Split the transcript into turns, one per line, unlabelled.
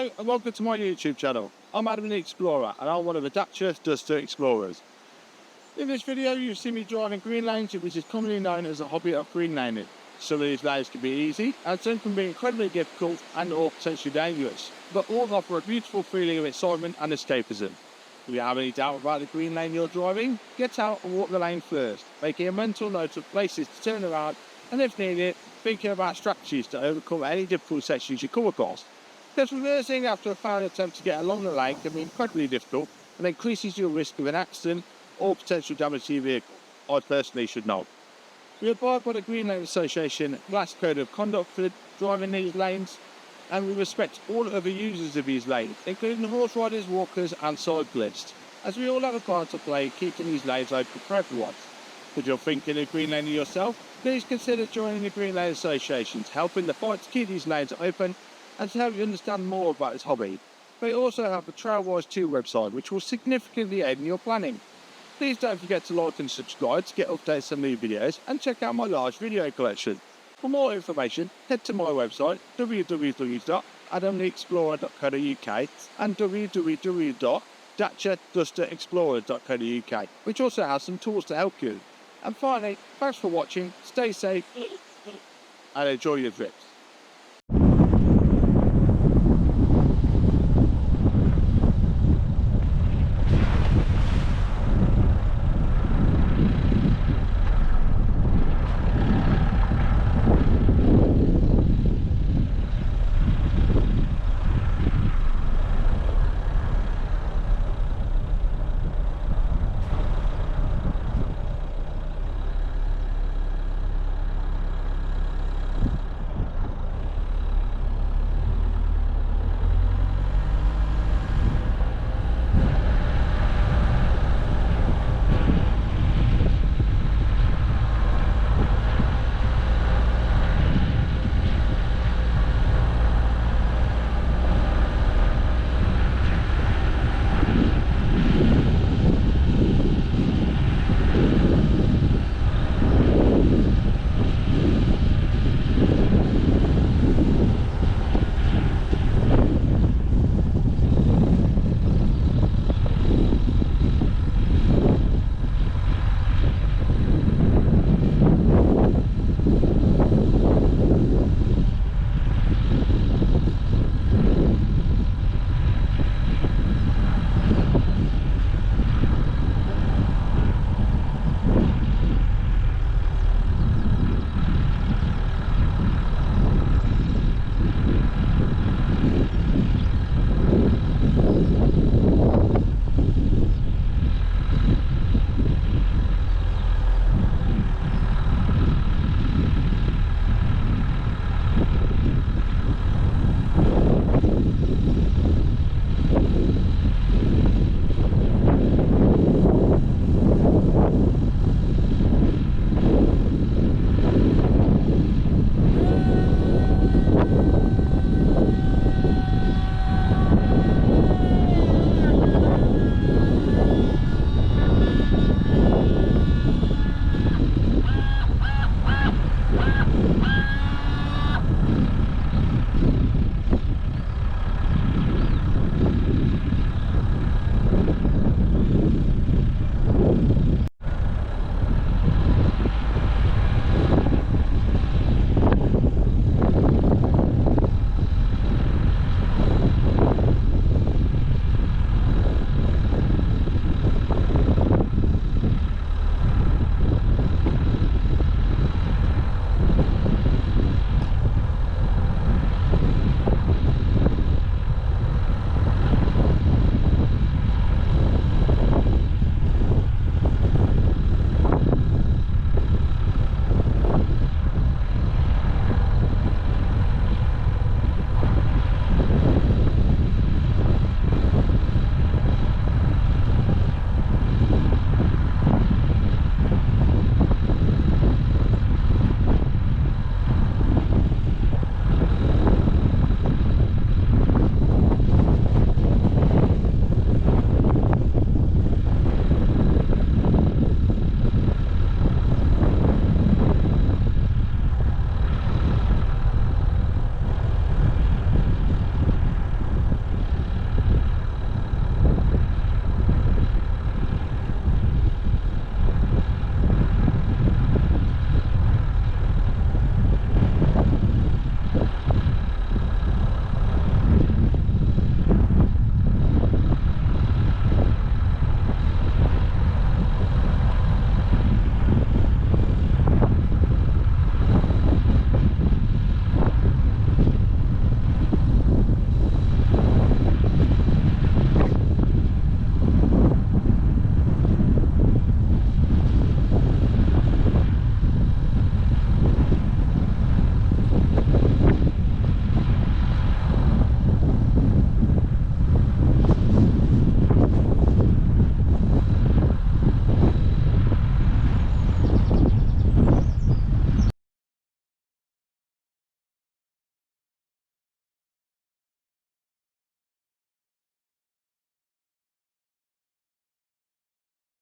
Hello and welcome to my YouTube channel. I'm Adam the Explorer and I'm one of the Dacia Duster Explorers. In this video you'll see me driving green lanes, which is commonly known as a hobby of green laning. Some of these lanes can be easy and some can be incredibly difficult and or potentially dangerous, but all offer a beautiful feeling of excitement and escapism. If you have any doubt about the green lane you're driving, get out and walk the lane first, making a mental note of places to turn around and if needed, thinking about strategies to overcome any difficult sections you come across. Because reversing after a failed attempt to get along the lane can be incredibly difficult and increases your risk of an accident or potential damage to your vehicle. I personally should know. We abide by the Green Lane Association Glass Code of Conduct for driving these lanes, and we respect all other users of these lanes, including horse riders, walkers and cyclists, as we all have a part to play keeping these lanes open for everyone. If you're thinking of green laning yourself, please consider joining the Green Lane Association to help in the fight to keep these lanes open and to help you understand more about this hobby. We also have the Trailwise 2 website, which will significantly aid in your planning. Please don't forget to like and subscribe to get updates on new videos and check out my large video collection. For more information, head to my website www.adamtheexplorer.co.uk and www.daciadusterexplorer.co.uk, which also has some tools to help you. And finally, thanks for watching, stay safe and enjoy your trips.